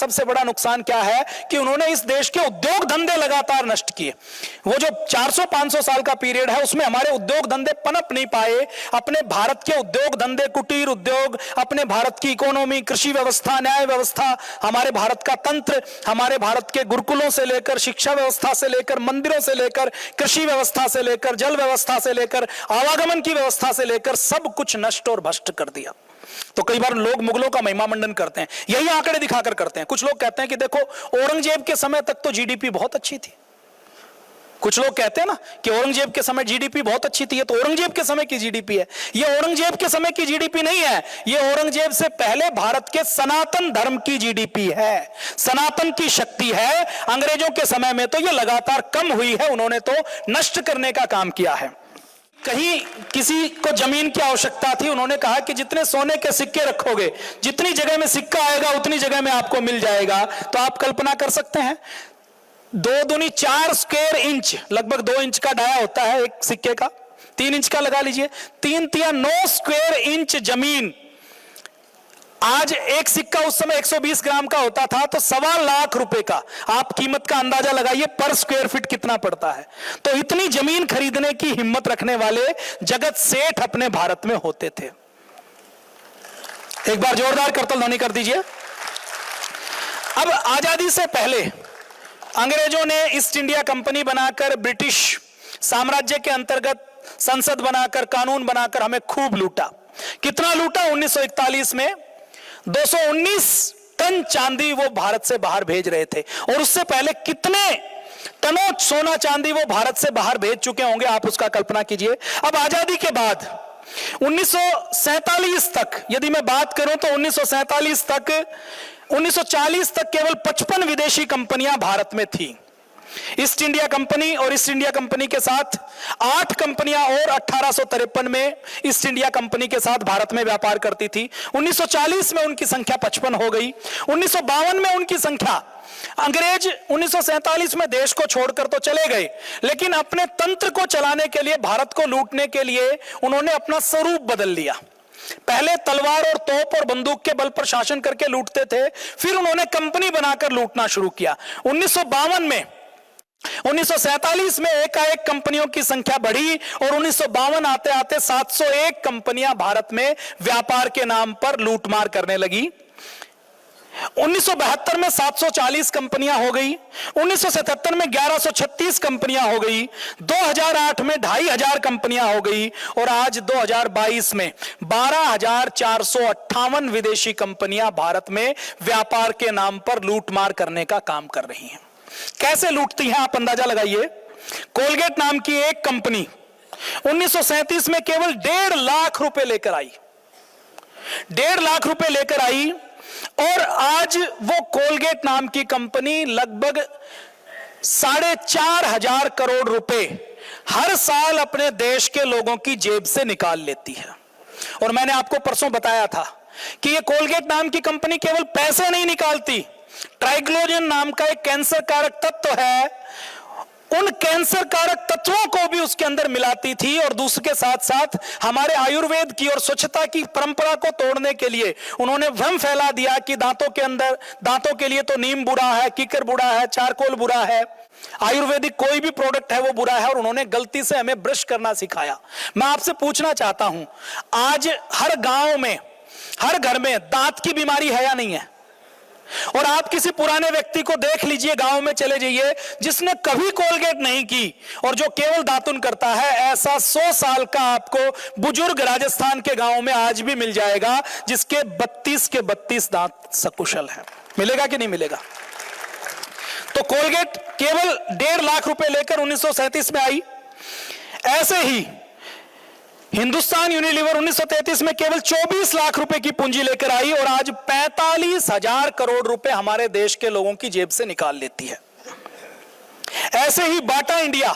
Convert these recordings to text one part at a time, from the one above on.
सबसे बड़ा नुकसान क्या है कि उन्होंने इस देश के उद्योग धंधे लगातार नष्ट किए। वो जो 400-500 साल का पीरियड है उसमें हमारे उद्योग धंधे पनप नहीं पाए। अपने भारत के उद्योग धंधे, कुटीर उद्योग, अपने भारत की इकोनॉमी, कृषि व्यवस्था, न्याय व्यवस्था, हमारे भारत का तंत्र, हमारे भारत के गुरुकुलों से लेकर, शिक्षा व्यवस्था से लेकर, मंदिरों से लेकर, कृषि व्यवस्था से लेकर, जल व्यवस्था से लेकर, आवागमन की व्यवस्था से लेकर सब कुछ नष्ट और भ्रष्ट कर दिया। तो कई बार लोग मुगलों का महिमा मंडन करते हैं, यही आंकड़े दिखाकर करते हैं। कुछ लोग कहते हैं कि देखो औरंगजेब के समय तक तो जीडीपी बहुत अच्छी थी। कुछ लोग कहते हैं ना कि औरंगजेब के समय जीडीपी बहुत अच्छी थी, ये तो औरंगजेब के समय की जीडीपी है। ये औरंगजेब के समय की जीडीपी नहीं है, ये औरंगजेब से पहले भारत के सनातन धर्म की जीडीपी है, सनातन की शक्ति है। अंग्रेजों के समय में तो ये लगातार कम हुई है, उन्होंने तो नष्ट करने का काम किया है। कहीं किसी को जमीन की आवश्यकता थी, उन्होंने कहा कि जितने सोने के सिक्के रखोगे, जितनी जगह में सिक्का आएगा उतनी जगह में आपको मिल जाएगा। तो आप कल्पना कर सकते हैं 2 दूनी 4 स्क्वायर इंच, लगभग 2 इंच का डाया होता है एक सिक्के का, 3 इंच का लगा लीजिए, 3 तिया 9 स्क्वायर इंच जमीन। आज एक सिक्का उस समय 120 ग्राम का होता था, तो 1.25 लाख रुपए का आप कीमत का अंदाजा लगाइए पर स्क्वायर फीट कितना पड़ता है। तो इतनी जमीन खरीदने की हिम्मत रखने वाले जगत सेठ अपने भारत में होते थे। एक बार जोरदार करतल ध्वनि कर दीजिए। अब आजादी से पहले अंग्रेजों ने ईस्ट इंडिया कंपनी बनाकर, ब्रिटिश साम्राज्य के अंतर्गत संसद बनाकर, कानून बनाकर हमें खूब लूटा। कितना लूटा? 1941 में 219 टन चांदी वो भारत से बाहर भेज रहे थे, और उससे पहले कितने टनों सोना चांदी वो भारत से बाहर भेज चुके होंगे, आप उसका कल्पना कीजिए। अब आजादी के बाद 1947 तक यदि मैं बात करूं तो 1947 तक, 1940 तक केवल 55 विदेशी कंपनियां भारत में थी। ईस्ट इंडिया कंपनी और ईस्ट इंडिया कंपनी के साथ 8 कंपनियां और 1853 में ईस्ट इंडिया कंपनी के साथ भारत में व्यापार करती थी। 1940 में उनकी संख्या 55 हो गई। 1952 में उनकी संख्या, अंग्रेज 1947 में देश को छोड़कर तो चले गए, लेकिन अपने तंत्र को चलाने के लिए, भारत को लूटने के लिए उन्होंने अपना स्वरूप बदल लिया। पहले तलवार और तोप और बंदूक के बल पर शासन करके लूटते थे, फिर उन्होंने कंपनी बनाकर लूटना शुरू किया। 1952 में, 1947 में एकाएक कंपनियों की संख्या बढ़ी और 1952 आते आते 701 कंपनियां भारत में व्यापार के नाम पर लूटमार करने लगी। 1972 में 740 कंपनियां हो गई, 1977 में 1136 कंपनियां हो गई, 2008 में 2500 कंपनियां हो गई, और आज 2022 में 12,458 विदेशी कंपनियां भारत में व्यापार के नाम पर लूटमार करने का काम कर रही हैं। कैसे लूटती हैं आप अंदाजा लगाइए। कोलगेट नाम की एक कंपनी 1937 में केवल 1.5 लाख रुपए लेकर आई, 1.5 लाख रुपए लेकर आई, और आज वो कोलगेट नाम की कंपनी लगभग 4,500 करोड़ रुपए हर साल अपने देश के लोगों की जेब से निकाल लेती है। और मैंने आपको परसों बताया था कि ये कोलगेट नाम की कंपनी केवल पैसे नहीं निकालती, ट्राइग्लोजन नाम का एक कैंसर कारक तत्व है, उन कैंसर कारक तत्वों को भी उसके अंदर मिलाती थी। और दूसरे के साथ साथ हमारे आयुर्वेद की और स्वच्छता की परंपरा को तोड़ने के लिए उन्होंने भ्रम फैला दिया कि दांतों के अंदर, दांतों के लिए तो नीम बुरा है, कीकर बुरा है, चारकोल बुरा है, आयुर्वेदिक कोई भी प्रोडक्ट है वो बुरा है, और उन्होंने गलती से हमें ब्रश करना सिखाया। मैं आपसे पूछना चाहता हूं, आज हर गांव में, हर घर में दांत की बीमारी है या नहीं है? और आप किसी पुराने व्यक्ति को देख लीजिए, गांव में चले जाइए, जिसने कभी कोलगेट नहीं की और जो केवल दातुन करता है, ऐसा 100 साल का आपको बुजुर्ग राजस्थान के गांव में आज भी मिल जाएगा, जिसके 32 के 32 दांत सकुशल हैं। मिलेगा कि नहीं मिलेगा? तो कोलगेट केवल 1.5 लाख रुपए लेकर 1937 में आई। ऐसे ही हिंदुस्तान यूनिलीवर 1933 में केवल 24 लाख रुपए की पूंजी लेकर आई, और आज 45,000 करोड़ रुपए हमारे देश के लोगों की जेब से निकाल लेती है। ऐसे ही बाटा इंडिया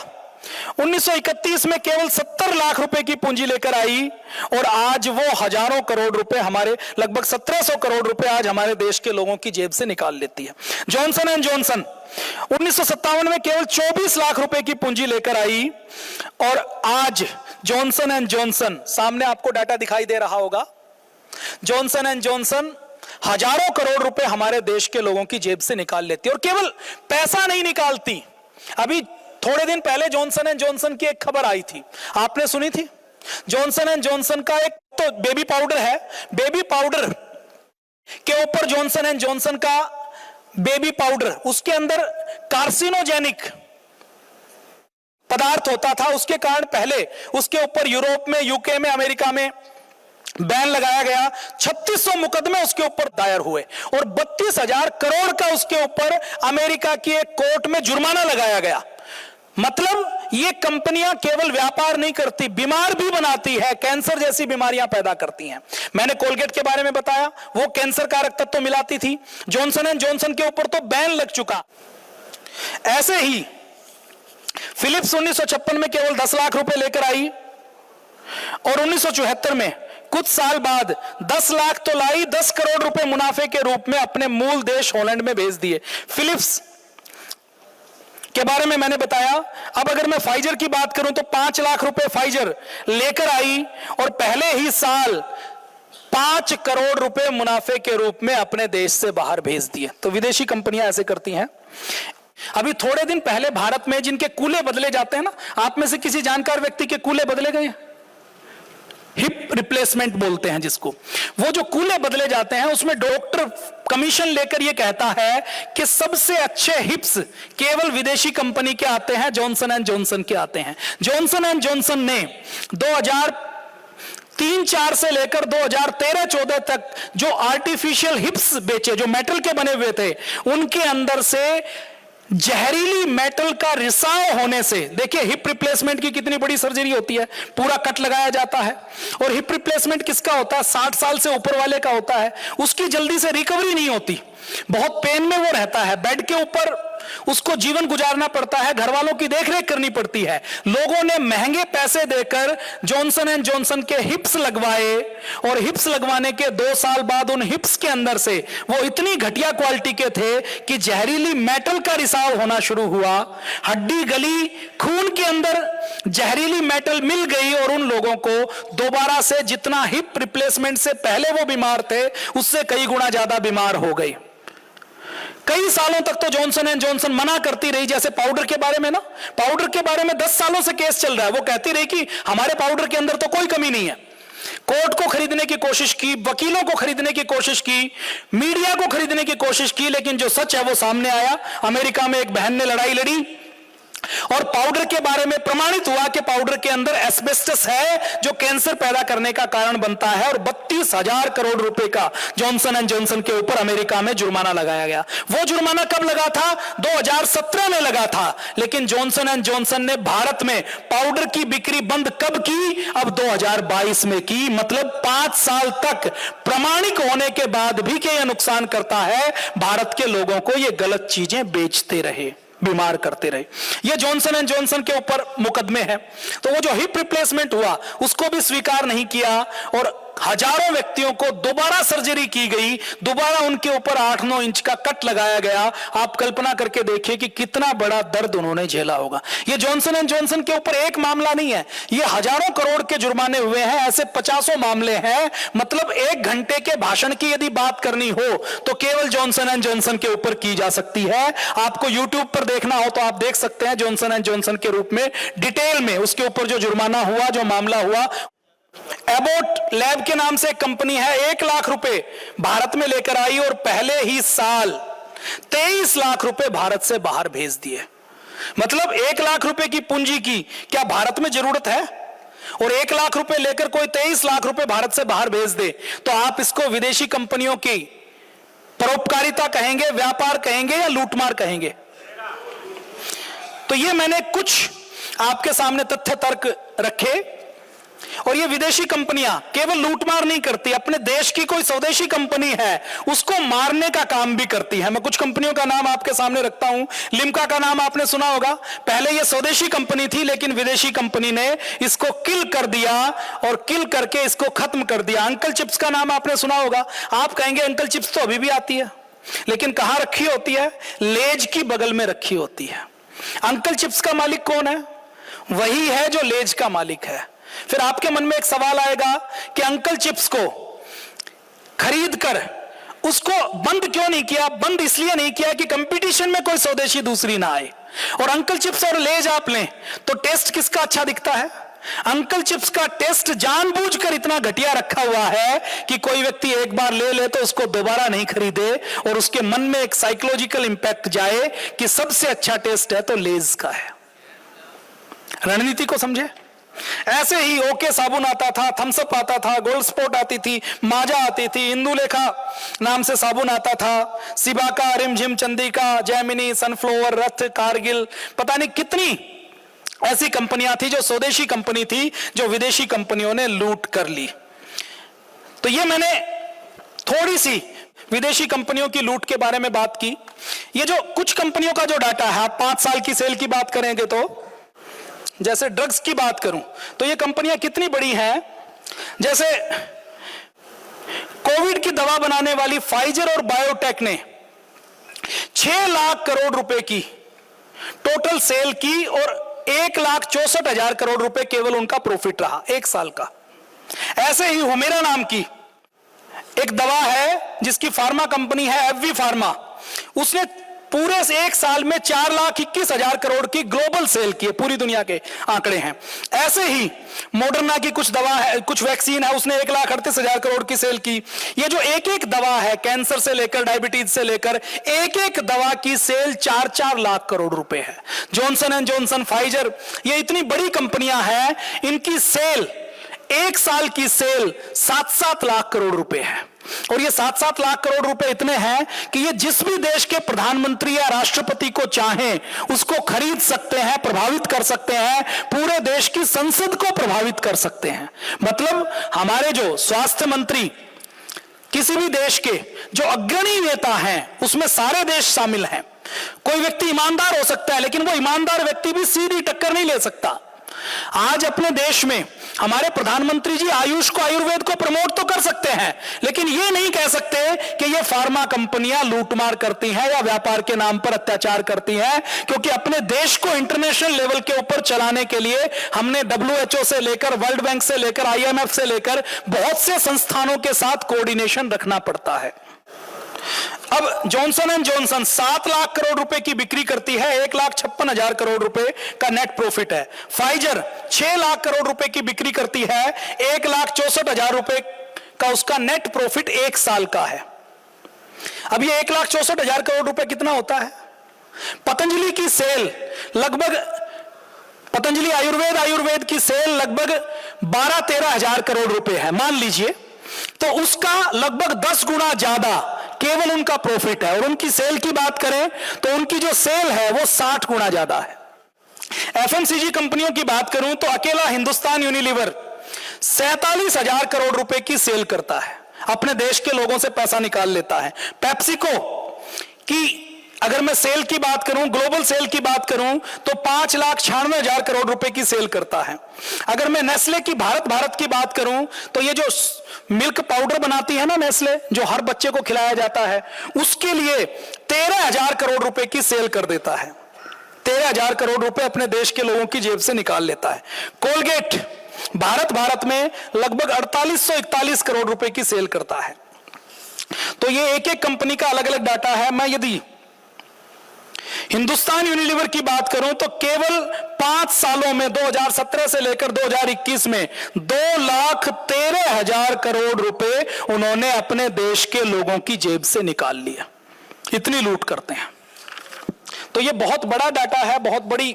1931 में केवल 70 लाख रुपए की पूंजी लेकर आई, और आज वो हजारों करोड़ रुपए, हमारे लगभग 1700 करोड़ रुपए आज हमारे देश के लोगों की जेब से निकाल लेती है। जॉनसन एंड जॉनसन 1957 में केवल 24 लाख रुपए की पूंजी लेकर आई, और आज जॉनसन एंड जॉनसन, सामने आपको डाटा दिखाई दे रहा होगा, जॉनसन एंड जॉनसन हजारों करोड़ रुपए हमारे देश के लोगों की जेब से निकाल लेती है। और केवल पैसा नहीं निकालती, अभी थोड़े दिन पहले जॉनसन एंड जॉनसन की एक खबर आई थी, आपने सुनी थी? जॉनसन एंड जॉनसन का एक तो बेबी पाउडर है, बेबी पाउडर के ऊपर जॉनसन एंड जॉनसन का बेबी पाउडर, उसके अंदर कार्सिनोजेनिक पदार्थ होता था, उसके कारण पहले उसके ऊपर यूरोप में, यूके में, अमेरिका में बैन लगाया गया। 3600 मुकदमे उसके ऊपर दायर हुए और 32,000 करोड़ का उसके ऊपर अमेरिका की एक कोर्ट में जुर्माना लगाया गया। मतलब ये कंपनियां केवल व्यापार नहीं करती, बीमार भी बनाती है, कैंसर जैसी बीमारियां पैदा करती हैं। मैंने कोलगेट के बारे में बताया, वो कैंसर कारक तत्व तो मिलाती थी। जॉनसन एंड जॉनसन के ऊपर तो बैन लग चुका। ऐसे ही फिलिप्स 1956 में केवल 10 लाख रुपए लेकर आई और 1974 में कुछ साल बाद 10 लाख तो लाई, 10 करोड़ रुपए मुनाफे के रूप में अपने मूल देश हॉलैंड में भेज दिए। फिलिप्स के बारे में मैंने बताया। अब अगर मैं फाइजर की बात करूं तो 5 लाख रुपए फाइजर लेकर आई और पहले ही साल 5 करोड़ रुपए मुनाफे के रूप में अपने देश से बाहर भेज दिए। तो विदेशी कंपनियां ऐसे करती हैं। अभी थोड़े दिन पहले भारत में जिनके कूले बदले जाते हैं ना, आप में से किसी जानकार व्यक्ति के कूले बदले गए? हिप रिप्लेसमेंट बोलते हैं जिसको। वो जो कूले बदले जाते हैं उसमें डॉक्टर कमीशन लेकर ये कहता है कि सबसे अच्छे हिप्स केवल विदेशी कंपनी के आते हैं, जॉनसन एंड जॉनसन के आते हैं। जॉनसन एंड जॉनसन ने 2003-04 से लेकर 2013-14 तक जो आर्टिफिशियल हिप्स बेचे, जो मेटल के बने हुए थे, उनके अंदर से जहरीली मेटल का रिसाव होने से, देखिए हिप रिप्लेसमेंट की कितनी बड़ी सर्जरी होती है, पूरा कट लगाया जाता है। और हिप रिप्लेसमेंट किसका होता है? 60 साल से ऊपर वाले का होता है। उसकी जल्दी से रिकवरी नहीं होती, बहुत पेन में वो रहता है, बेड के ऊपर उसको जीवन गुजारना पड़ता है, घर वालों की देखरेख करनी पड़ती है। लोगों ने महंगे पैसे देकर जॉनसन एंड जॉनसन के हिप्स लगवाए और हिप्स लगवाने के 2 साल बाद उन हिप्स के अंदर से वो इतनी घटिया क्वालिटी के थे कि जहरीली मेटल का रिसाव होना शुरू हुआ, हड्डी गली, खून के अंदर जहरीली मेटल मिल गई और उन लोगों को दोबारा से जितना हिप रिप्लेसमेंट से पहले वो बीमार थे उससे कई गुना ज्यादा बीमार हो गए। कई सालों तक तो जॉनसन एंड जॉनसन मना करती रही, जैसे पाउडर के बारे में ना, पाउडर के बारे में 10 सालों से केस चल रहा है। वो कहती रही कि हमारे पाउडर के अंदर तो कोई कमी नहीं है। कोर्ट को खरीदने की कोशिश की, वकीलों को खरीदने की कोशिश की, मीडिया को खरीदने की कोशिश की, लेकिन जो सच है वो सामने आया। अमेरिका में एक बहन ने लड़ाई लड़ी और पाउडर के बारे में प्रमाणित हुआ कि पाउडर के अंदर एस्बेस्टस है जो कैंसर पैदा करने का कारण बनता है और 32,000 करोड़ रुपए का जॉनसन एंड जॉनसन के ऊपर अमेरिका में जुर्माना लगाया गया। वो जुर्माना कब लगा था? 2017 में लगा था। लेकिन जॉनसन एंड जॉनसन ने भारत में पाउडर की बिक्री बंद कब की? अब 2022 में की। मतलब 5 साल तक प्रमाणिक होने के बाद भी कि यह नुकसान करता है, भारत के लोगों को ये गलत चीजें बेचते रहे, बीमार करते रहे। ये जॉनसन एंड जॉनसन के ऊपर मुकदमे हैं। तो वो जो हिप रिप्लेसमेंट हुआ उसको भी स्वीकार नहीं किया और हजारों व्यक्तियों को दोबारा सर्जरी की गई, दोबारा उनके ऊपर 8-9 इंच का कट लगाया गया। आप कल्पना करके देखिए कि कितना बड़ा दर्द उन्होंने झेला होगा। ये जॉनसन एंड जॉनसन के ऊपर एक मामला नहीं है, ये हजारों करोड़ के जुर्माने हुए हैं, ऐसे 50 मामले हैं। मतलब 1 घंटे के भाषण की यदि बात करनी हो तो केवल जॉनसन एंड जॉनसन के ऊपर की जा सकती है। आपको यूट्यूब पर देखना हो तो आप देख सकते हैं जॉनसन एंड जॉनसन के रूप में डिटेल में उसके ऊपर जो जुर्माना हुआ, जो मामला हुआ। एबोट लैब के नाम से एक कंपनी है, 1 लाख रुपए भारत में लेकर आई और पहले ही साल 23 लाख रुपए भारत से बाहर भेज दिए। मतलब 1 लाख रुपए की पूंजी की क्या भारत में जरूरत है? और 1 लाख रुपए लेकर कोई 23 लाख रुपए भारत से बाहर भेज दे तो आप इसको विदेशी कंपनियों की परोपकारिता कहेंगे, व्यापार कहेंगे या लूटमार कहेंगे? तो ये मैंने कुछ आपके सामने तथ्य तर्क रखे। और ये विदेशी कंपनियां केवल लूटमार नहीं करती, अपने देश की कोई स्वदेशी कंपनी है उसको मारने का काम भी करती है। मैं कुछ कंपनियों का नाम आपके सामने रखता हूं। लिम्का का नाम आपने सुना होगा, पहले ये स्वदेशी कंपनी थी लेकिन विदेशी कंपनी ने इसको किल कर दिया और किल करके इसको खत्म कर दिया। अंकल चिप्स का नाम आपने सुना होगा। आप कहेंगे अंकल चिप्स तो अभी भी आती है, लेकिन कहां रखी होती है? लेज की बगल में रखी होती है। अंकल चिप्स का मालिक कौन है? वही है जो लेज का मालिक है। फिर आपके मन में एक सवाल आएगा कि अंकल चिप्स को खरीद कर उसको बंद क्यों नहीं किया? बंद इसलिए नहीं किया कि कंपटीशन में कोई स्वदेशी दूसरी ना आए। और अंकल चिप्स और लेज आप लें तो टेस्ट किसका अच्छा दिखता है? अंकल चिप्स का टेस्ट जानबूझकर इतना घटिया रखा हुआ है कि कोई व्यक्ति एक बार ले तो उसको दोबारा नहीं खरीदे और उसके मन में एक साइकोलॉजिकल इंपैक्ट जाए कि सबसे अच्छा टेस्ट है तो लेज का है। रणनीति को समझे? ऐसे ही ओके साबुन आता था, थम्स अप आता था, गोल्ड स्पॉट आती थी, माजा आती थी, इंदुलेखा नाम से साबुन आता था, सिबाका, रिमझिम, चंदिका, जैमिनी, सनफ्लावर, रथ, कारगिल, पता नहीं कितनी ऐसी कंपनियां थी जो स्वदेशी कंपनी थी, जो विदेशी कंपनियों ने लूट कर ली। तो ये मैंने थोड़ी सी विदेशी कंपनियों की लूट के बारे में बात की। ये जो कुछ कंपनियों का जो डाटा है, 5 साल की सेल की बात करेंगे तो, जैसे ड्रग्स की बात करूं तो ये कंपनियां कितनी बड़ी हैं। जैसे कोविड की दवा बनाने वाली फाइजर और बायोटेक ने 6 लाख करोड़ रुपए की टोटल सेल की और 1,64,000 करोड़ रुपए केवल उनका प्रॉफिट रहा 1 साल का। ऐसे ही हुमेरा नाम की एक दवा है जिसकी फार्मा कंपनी है एफवी फार्मा, उसने पूरे 1 साल में 4,21,000 करोड़ की ग्लोबल सेल की है, पूरी दुनिया के आंकड़े हैं। ऐसे ही मॉडर्ना की कुछ दवा है, कुछ वैक्सीन है, उसने 1,38,000 करोड़ की सेल की। ये जो एक एक दवा है, कैंसर से लेकर डायबिटीज से लेकर, एक एक दवा की सेल 4-4 लाख करोड़ रुपए है। जॉनसन एंड जॉनसन, फाइजर, ये इतनी बड़ी कंपनियां हैं, इनकी सेल 1 साल की सेल 7-7 लाख करोड़ रुपए है। और ये 7-7 लाख करोड़ रुपए इतने हैं कि ये जिस भी देश के प्रधानमंत्री या राष्ट्रपति को चाहें उसको खरीद सकते हैं, प्रभावित कर सकते हैं, पूरे देश की संसद को प्रभावित कर सकते हैं। मतलब हमारे जो स्वास्थ्य मंत्री किसी भी देश के जो अग्रणी नेता हैं उसमें सारे देश शामिल हैं। कोई व्यक्ति ईमानदार हो सकता है लेकिन वो ईमानदार व्यक्ति भी सीधी टक्कर नहीं ले सकता। आज अपने देश में हमारे प्रधानमंत्री जी आयुष को, आयुर्वेद को प्रमोट तो कर सकते हैं, लेकिन ये नहीं कह सकते कि ये फार्मा कंपनियां लूटमार करती हैं या व्यापार के नाम पर अत्याचार करती हैं, क्योंकि अपने देश को इंटरनेशनल लेवल के ऊपर चलाने के लिए हमने WHO से लेकर, वर्ल्ड बैंक से लेकर, IMF से लेकर बहुत से संस्थानों के साथ कोऑर्डिनेशन रखना पड़ता है। अब Johnson and Johnson 7 lakh crore रुपए की बिक्री करती है, 1,56,000 करोड़ रुपए का नेट प्रॉफिट है। फाइजर 6 लाख करोड़ रुपए की बिक्री करती है, 1,64,000 रुपए का उसका नेट प्रॉफिट 1 साल का है। अब ये 1,64,000 करोड़ रुपए कितना होता है? पतंजलि की सेल लगभग, पतंजलि आयुर्वेद की सेल लगभग 12-13 हजार करोड़ रुपए है मान लीजिए, तो उसका लगभग 10 गुना ज्यादा केवल उनका प्रॉफिट है। और उनकी सेल की बात करें तो उनकी जो सेल है वो 60 गुना ज्यादा है। FMCG कंपनियों की बात करूं तो अकेला हिंदुस्तान यूनिलीवर 47,000 करोड़ रुपए की सेल करता है, अपने देश के लोगों से पैसा निकाल लेता है। पेप्सिको की अगर मैं सेल की बात करूं, ग्लोबल सेल की बात करूं तो 5,96,000 करोड़ रुपए की सेल करता है। अगर मैं नेस्ले की भारत की बात करूं तो ये जो मिल्क पाउडर बनाती है ना नेस्ले, जो हर बच्चे को खिलाया जाता है, उसके लिए 13,000 करोड़ रुपए की सेल कर देता है। 13,000 करोड़ रुपए अपने देश के लोगों की जेब से निकाल लेता है। कोलगेट भारत में लगभग 4841 करोड़ रुपए की सेल करता है। तो ये एक एक कंपनी का अलग अलग डाटा है। मैं यदि हिंदुस्तान यूनिलीवर की बात करूं तो केवल 5 सालों में 2017 से लेकर 2021 में 2,13,000 करोड़ रुपए उन्होंने अपने देश के लोगों की जेब से निकाल लिया। इतनी लूट करते हैं। तो ये बहुत बड़ा डाटा है, बहुत बड़ी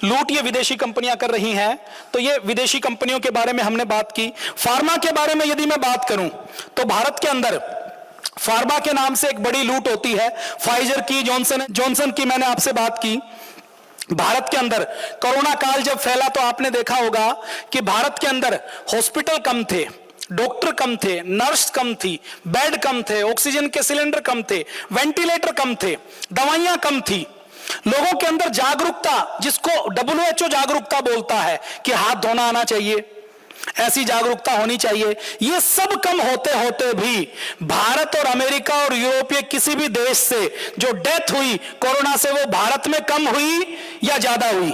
लूट ये विदेशी कंपनियां कर रही हैं। तो ये विदेशी कंपनियों के बारे में हमने बात की। फार्मा के बारे में यदि मैं बात करूं तो भारत के अंदर फार्मा के नाम से एक बड़ी लूट होती है। फाइजर की, जॉनसन की मैंने आपसे बात की। भारत के अंदर कोरोना काल जब फैला तो आपने देखा होगा कि भारत के अंदर हॉस्पिटल कम थे, डॉक्टर कम थे, नर्स कम थी, बेड कम थे, ऑक्सीजन के सिलेंडर कम थे, वेंटिलेटर कम थे, दवाइयां कम थी। लोगों के अंदर जागरूकता, जिसको WHO जागरूकता बोलता है कि हाथ धोना आना चाहिए, ऐसी जागरूकता होनी चाहिए, ये सब कम होते होते भी भारत और अमेरिका और यूरोपीय किसी भी देश से जो डेथ हुई कोरोना से, वो भारत में कम हुई या ज्यादा हुई?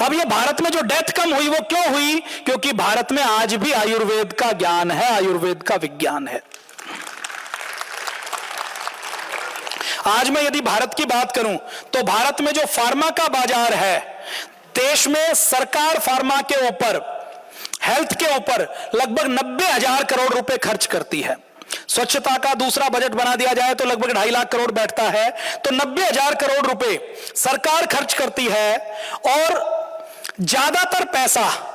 अब ये भारत में जो डेथ कम हुई वो क्यों हुई? क्योंकि भारत में आज भी आयुर्वेद का ज्ञान है, आयुर्वेद का विज्ञान है। आज मैं यदि भारत की बात करूं तो भारत में जो फार्मा का बाजार है, देश में सरकार फार्मा के ऊपर, हेल्थ के ऊपर लगभग 90,000 करोड़ रुपए खर्च करती है। स्वच्छता का दूसरा बजट बना दिया जाए तो लगभग 2.5 लाख करोड़ बैठता है, तो 90,000 करोड़ रुपए सरकार खर्च करती है और ज्यादातर पैसा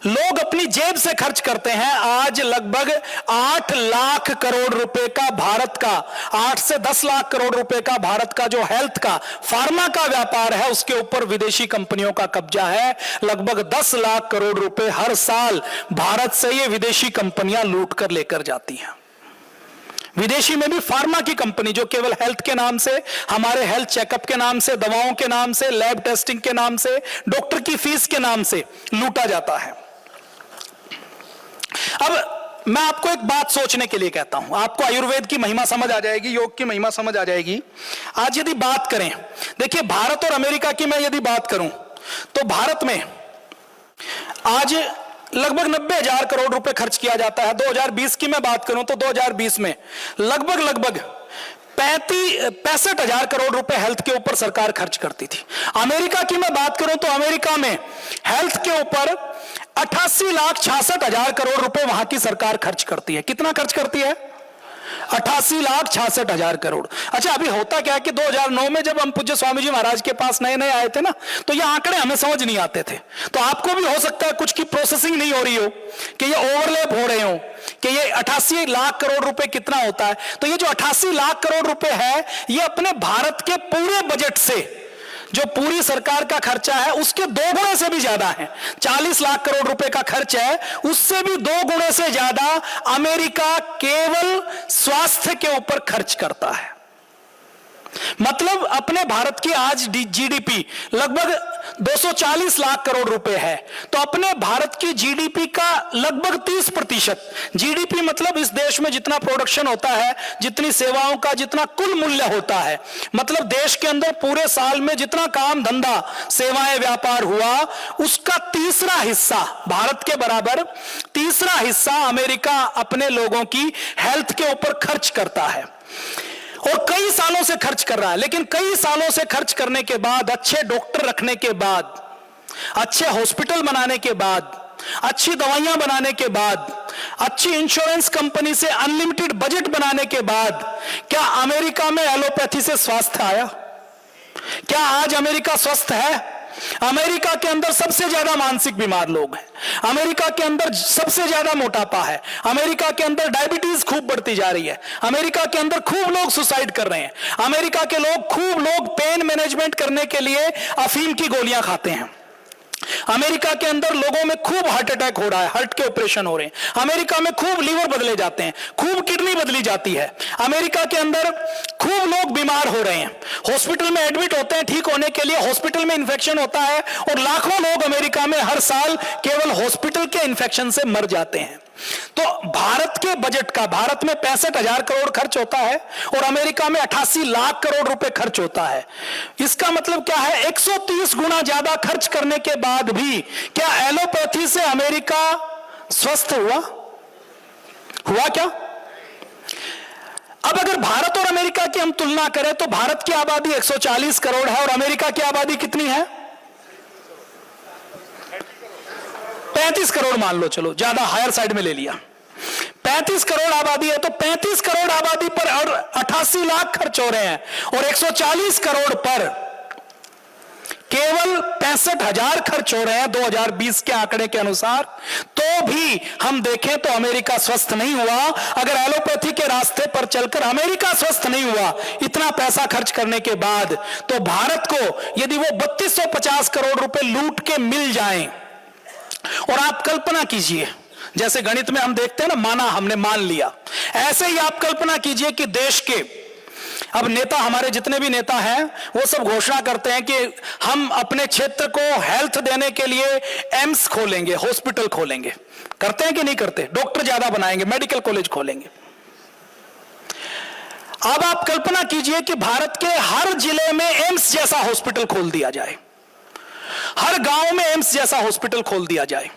लोग अपनी जेब से खर्च करते हैं। आज लगभग 8 लाख करोड़ रुपए का भारत का, 8 से 10 लाख करोड़ रुपए का भारत का जो हेल्थ का, फार्मा का व्यापार है, उसके ऊपर विदेशी कंपनियों का कब्जा है। लगभग 10 लाख करोड़ रुपए हर साल भारत से ये विदेशी कंपनियां लूट कर लेकर जाती हैं। विदेशी में भी फार्मा की कंपनी जो केवल हेल्थ के नाम से, हमारे हेल्थ चेकअप के नाम से, दवाओं के नाम से, लैब टेस्टिंग के नाम से, डॉक्टर की फीस के नाम से लूटा जाता है। अब मैं आपको एक बात सोचने के लिए कहता हूं, आपको आयुर्वेद की महिमा समझ आ जाएगी, योग की महिमा समझ आ जाएगी। आज यदि बात करें, देखिए भारत और अमेरिका की मैं यदि बात करूं तो भारत में आज लगभग 90,000 करोड़ रुपए खर्च किया जाता है। 2020 की मैं बात करूं तो 2020 में लगभग 65,000 करोड़ रुपए हेल्थ के ऊपर सरकार खर्च करती थी। अमेरिका की मैं बात करूं तो अमेरिका में हेल्थ के ऊपर 88,66,000 करोड़ रुपए वहां की सरकार खर्च करती है। कितना खर्च करती है? 88,66,000 करोड़। अच्छा, अभी होता क्या है कि 2009 में जब हम पूज्य स्वामी जी महाराज के पास नए नए आए थे ना, तो ये आंकड़े हमें समझ नहीं आते थे। तो आपको भी हो सकता है कुछ की प्रोसेसिंग नहीं हो रही हो, कि ये ओवरलैप हो रहे हो, कि ये 88 लाख करोड़ रुपए कितना होता है। तो ये जो 88 लाख करोड़ रुपए है, ये अपने भारत के पूरे बजट से, जो पूरी सरकार का खर्चा है, उसके 2 गुणे से भी ज्यादा है। 40 लाख करोड़ रुपए का खर्च है, उससे भी 2 गुणे से ज्यादा अमेरिका केवल स्वास्थ्य के ऊपर खर्च करता है। मतलब अपने भारत की आज जीडीपी लगभग 240 लाख करोड़ रुपए है, तो अपने भारत की जीडीपी का लगभग 30%, जीडीपी मतलब इस देश में जितना प्रोडक्शन होता है, जितनी सेवाओं का जितना कुल मूल्य होता है, मतलब देश के अंदर पूरे साल में जितना काम धंधा, सेवाएं, व्यापार हुआ, उसका तीसरा हिस्सा, भारत के बराबर तीसरा हिस्सा अमेरिका अपने लोगों की हेल्थ के ऊपर खर्च करता है। और कई सालों से खर्च कर रहा है। लेकिन कई सालों से खर्च करने के बाद, अच्छे डॉक्टर रखने के बाद, अच्छे हॉस्पिटल बनाने के बाद, अच्छी दवाइयां बनाने के बाद, अच्छी इंश्योरेंस कंपनी से अनलिमिटेड बजट बनाने के बाद, क्या अमेरिका में एलोपैथी से स्वास्थ्य आया? क्या आज अमेरिका स्वस्थ है? अमेरिका के अंदर सबसे ज्यादा मानसिक बीमार लोग हैं। अमेरिका के अंदर सबसे ज्यादा मोटापा है। अमेरिका के अंदर डायबिटीज खूब बढ़ती जा रही है। अमेरिका के अंदर खूब लोग सुसाइड कर रहे हैं। अमेरिका के खूब लोग पेन मैनेजमेंट करने के लिए अफीम की गोलियां खाते हैं। अमेरिका के अंदर लोगों में खूब हार्ट अटैक हो रहा है, हार्ट के ऑपरेशन हो रहे हैं। अमेरिका में खूब लीवर बदले जाते हैं, खूब किडनी बदली जाती है। अमेरिका के अंदर खूब लोग बीमार हो रहे हैं, हॉस्पिटल में एडमिट होते हैं ठीक होने के लिए, हॉस्पिटल में इन्फेक्शन होता है और लाखों लोग अमेरिका में हर साल केवल हॉस्पिटल के इन्फेक्शन से मर जाते हैं। तो भारत के बजट का, भारत में 65,000 करोड़ खर्च होता है और अमेरिका में 88 लाख करोड़ रुपए खर्च होता है। इसका मतलब क्या है? 130 गुना ज्यादा खर्च करने के बाद भी क्या एलोपैथी से अमेरिका स्वस्थ हुआ क्या? अब अगर भारत और अमेरिका की हम तुलना करें तो भारत की आबादी 140 करोड़ है और अमेरिका की आबादी कितनी है? 35 करोड़ मान लो, चलो ज्यादा हायर साइड में ले लिया। 35 करोड़ आबादी है, तो 35 करोड़ आबादी पर और 88 लाख खर्च हो रहे हैं और 140 करोड़ पर केवल 65,000 खर्च हो रहे हैं 2020 के आंकड़े के अनुसार। तो भी हम देखें तो अमेरिका स्वस्थ नहीं हुआ। अगर एलोपैथी के रास्ते पर चलकर अमेरिका स्वस्थ नहीं हुआ इतना पैसा खर्च करने के बाद, तो भारत को यदि वो 3250 करोड़ रुपए लूट के मिल जाएं, और आप कल्पना कीजिए, जैसे गणित में हम देखते हैं ना, माना, हमने मान लिया, ऐसे ही आप कल्पना कीजिए कि देश के अब नेता, हमारे जितने भी नेता हैं, वो सब घोषणा करते हैं कि हम अपने क्षेत्र को हेल्थ देने के लिए एम्स खोलेंगे, हॉस्पिटल खोलेंगे। करते हैं कि नहीं करते? डॉक्टर ज्यादा बनाएंगे, मेडिकल कॉलेज खोलेंगे। अब आप कल्पना कीजिए कि भारत के हर जिले में एम्स जैसा हॉस्पिटल खोल दिया जाए, हर गांव में एम्स जैसा हॉस्पिटल खोल दिया जाए,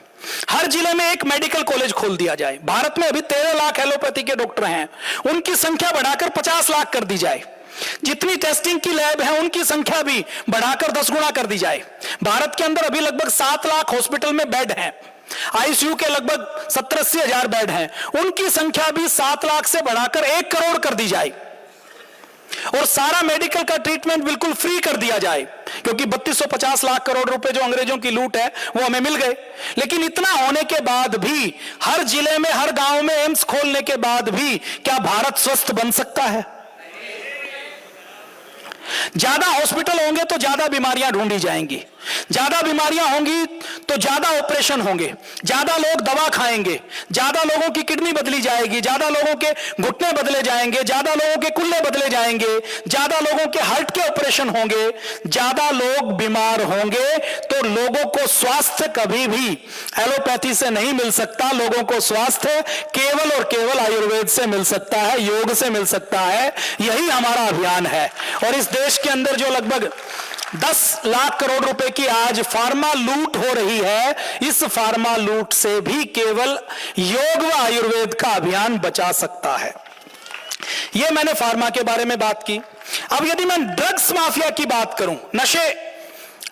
हर जिले में एक मेडिकल कॉलेज खोल दिया जाए। भारत में अभी 13 लाख एलोपैथी के डॉक्टर हैं, उनकी संख्या बढ़ाकर 50 लाख कर दी जाए। जितनी टेस्टिंग की लैब है उनकी संख्या भी बढ़ाकर 10 गुना कर दी जाए। भारत के अंदर अभी लगभग 7 लाख हॉस्पिटल में बेड हैं, आईसीयू के लगभग 70-80 हजार बेड हैं, उनकी संख्या भी 7 लाख से बढ़ाकर 1 करोड़ कर दी जाए और सारा मेडिकल का ट्रीटमेंट बिल्कुल फ्री कर दिया जाए, क्योंकि 3250 लाख करोड़ रुपए जो अंग्रेजों की लूट है वो हमें मिल गए। लेकिन इतना होने के बाद भी, हर जिले में हर गांव में एम्स खोलने के बाद भी क्या भारत स्वस्थ बन सकता है? ज्यादा हॉस्पिटल होंगे तो ज्यादा बीमारियां ढूंढी जाएंगी, ज्यादा बीमारियां होंगी तो ज्यादा ऑपरेशन होंगे, ज्यादा लोग दवा खाएंगे, ज्यादा लोगों की किडनी बदली जाएगी, ज्यादा लोगों के घुटने बदले जाएंगे, ज्यादा लोगों के कुल्ले बदले जाएंगे, ज्यादा लोगों के हार्ट के ऑपरेशन होंगे, ज्यादा लोग बीमार होंगे। तो लोगों को स्वास्थ्य कभी भी एलोपैथी से नहीं मिल सकता, लोगों को स्वास्थ्य केवल और केवल आयुर्वेद से मिल सकता है, योग से मिल सकता है। यही हमारा अभियान है। और इस देश के अंदर जो लगभग 10 लाख करोड़ रुपए की आज फार्मा लूट हो रही है, इस फार्मा लूट से भी केवल योग व आयुर्वेद का अभियान बचा सकता है। यह मैंने फार्मा के बारे में बात की। अब यदि मैं ड्रग्स माफिया की बात करूं,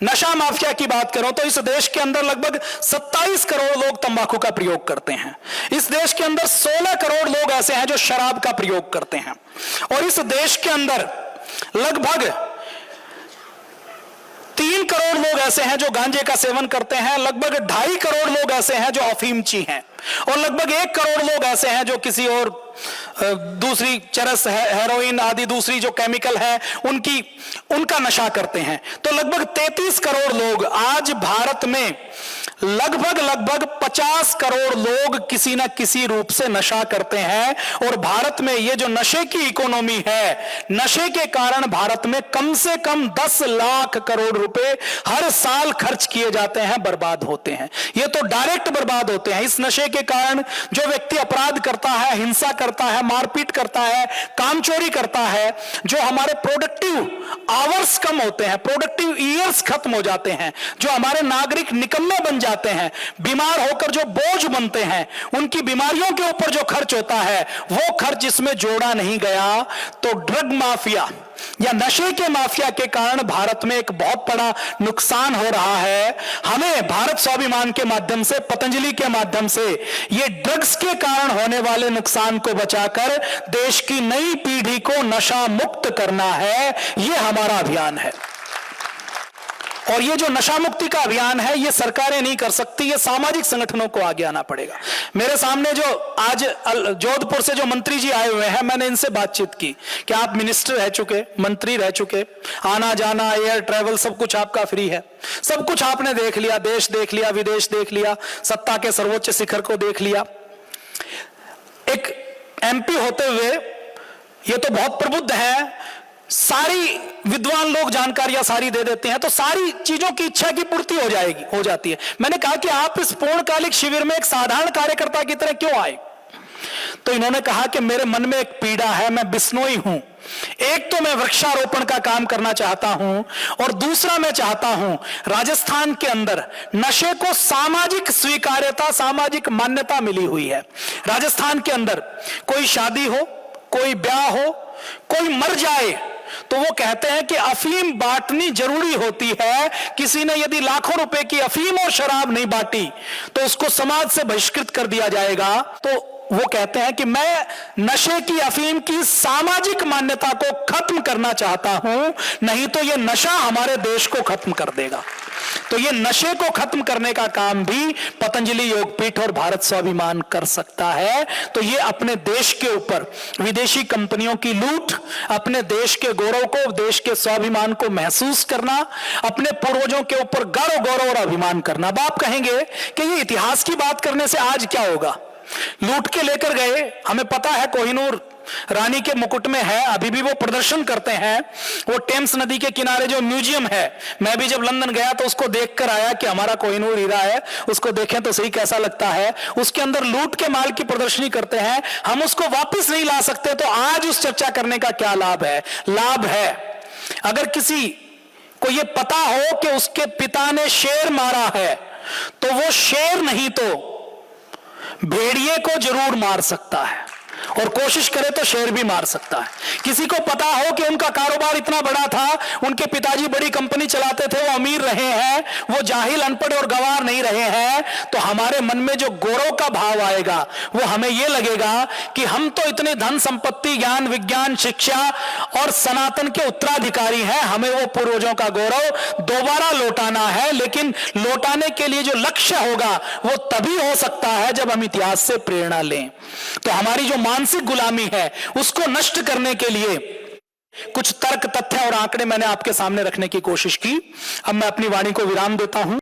नशा माफिया की बात करूं, तो इस देश के अंदर लगभग 27 करोड़ लोग तंबाकू का प्रयोग करते हैं। इस देश के अंदर 16 करोड़ लोग ऐसे हैं जो शराब का प्रयोग करते हैं। और इस देश के अंदर लगभग 3 करोड़ लोग ऐसे हैं जो गांजे का सेवन करते हैं, लगभग 2.5 करोड़ लोग ऐसे हैं जो अफीमची हैं, और लगभग 1 करोड़ लोग ऐसे हैं जो किसी और दूसरी चरस, हेरोइन आदि दूसरी जो केमिकल है उनका नशा करते हैं। तो लगभग 33 करोड़ लोग आज भारत में, लगभग 50 करोड़ लोग किसी ना किसी रूप से नशा करते हैं। और भारत में ये जो नशे की इकोनॉमी है, नशे के कारण भारत में कम से कम 10 लाख करोड़ रुपए हर साल खर्च किए जाते हैं, बर्बाद होते हैं। ये तो डायरेक्ट बर्बाद होते हैं। इस नशे के कारण जो व्यक्ति अपराध करता है, हिंसा करता है, मारपीट करता है, काम चोरी करता है, जो हमारे प्रोडक्टिव आवर्स कम होते हैं, प्रोडक्टिव ईयर्स खत्म हो जाते हैं, जो हमारे नागरिक निकम्मे बन जाते हैं, बीमार होकर जो बोझ बनते हैं, उनकी बीमारियों के ऊपर जो खर्च होता है वो खर्च इसमें जोड़ा नहीं गया। तो ड्रग माफिया या नशे के माफिया के कारण भारत में एक बहुत बड़ा नुकसान हो रहा है। हमें भारत स्वाभिमान के माध्यम से, पतंजलि के माध्यम से ये ड्रग्स के कारण होने वाले नुकसान को बचाकर देश की नई पीढ़ी को नशा मुक्त करना है। ये हमारा अभियान है। और ये जो नशा मुक्ति का अभियान है, ये सरकारें नहीं कर सकती, ये सामाजिक संगठनों को आगे आना पड़ेगा। मेरे सामने जो आज जोधपुर से जो मंत्री जी आए हुए हैं, मैंने इनसे बातचीत की कि आप मिनिस्टर रह चुके, मंत्री रह चुके, आना जाना, एयर ट्रैवल सब कुछ आपका फ्री है, सब कुछ आपने देख लिया, देश देख लिया, विदेश देख लिया, सत्ता के सर्वोच्च शिखर को देख लिया। एक एमपी होते हुए ये तो बहुत प्रबुद्ध है, सारी विद्वान लोग जानकारियां सारी दे देते हैं, तो सारी चीजों की इच्छा की पूर्ति हो जाती है। मैंने कहा कि आप इस पूर्णकालिक शिविर में एक साधारण कार्यकर्ता की तरह क्यों आए? तो इन्होंने कहा कि मेरे मन में एक पीड़ा है, मैं बिश्नोई हूं। एक तो मैं वृक्षारोपण का काम करना चाहता हूं, और दूसरा मैं चाहता हूं राजस्थान के अंदर नशे को सामाजिक स्वीकार्यता, सामाजिक मान्यता मिली हुई है। राजस्थान के अंदर कोई शादी हो, कोई ब्याह हो, कोई मर जाए तो वो कहते हैं कि अफीम बांटनी जरूरी होती है। किसी ने यदि लाखों रुपए की अफीम और शराब नहीं बांटी तो उसको समाज से बहिष्कृत कर दिया जाएगा। तो वो कहते हैं कि मैं नशे की, अफीम की सामाजिक मान्यता को खत्म करना चाहता हूं, नहीं तो ये नशा हमारे देश को खत्म कर देगा। तो ये नशे को खत्म करने का काम भी पतंजलि योगपीठ और भारत स्वाभिमान कर सकता है। तो ये अपने देश के ऊपर विदेशी कंपनियों की लूट, अपने देश के गौरव को, देश के स्वाभिमान को महसूस करना, अपने पूर्वजों के ऊपर गर्व, गौरव और अभिमान करना। अब आप कहेंगे कि ये इतिहास की बात करने से आज क्या होगा? लूट के लेकर गए, हमें पता है कोहिनूर रानी के मुकुट में है, अभी भी वो प्रदर्शन करते हैं। वो टेम्स नदी के किनारे जो म्यूजियम है, मैं भी जब लंदन गया तो उसको देखकर आया कि हमारा कोहिनूर हीरा है, उसको देखें तो सही कैसा लगता है। उसके अंदर लूट के माल की प्रदर्शनी करते हैं, हम उसको वापस नहीं ला सकते। तो आज उस चर्चा करने का क्या लाभ है? लाभ है अगर किसी को ये पता हो कि उसके पिता ने शेर मारा है, तो वो शेर नहीं तो भेड़िए को जरूर मार सकता है। और कोशिश करे तो शेर भी मार सकता है। किसी को पता हो कि उनका कारोबार इतना बड़ा था, उनके पिताजी बड़ी कंपनी चलाते थे, वो अमीर रहे हैं, वो जाहिल अनपढ़ और गवार नहीं रहे हैं, तो हमारे मन में जो गौरव का भाव आएगा वो हमें यह लगेगा कि हम तो इतने धन संपत्ति ज्ञान विज्ञान शिक्षा और सनातन के उत्तराधिकारी हैं, हमें वो पूर्वजों का गौरव दोबारा लौटाना है। लेकिन लौटाने के लिए जो लक्ष्य होगा वो तभी हो सकता है जब हम इतिहास से प्रेरणा लें। तो हमारी जो मानसिक गुलामी है उसको नष्ट करने के लिए कुछ तर्क तथ्य और आंकड़े मैंने आपके सामने रखने की कोशिश की। अब मैं अपनी वाणी को विराम देता हूं।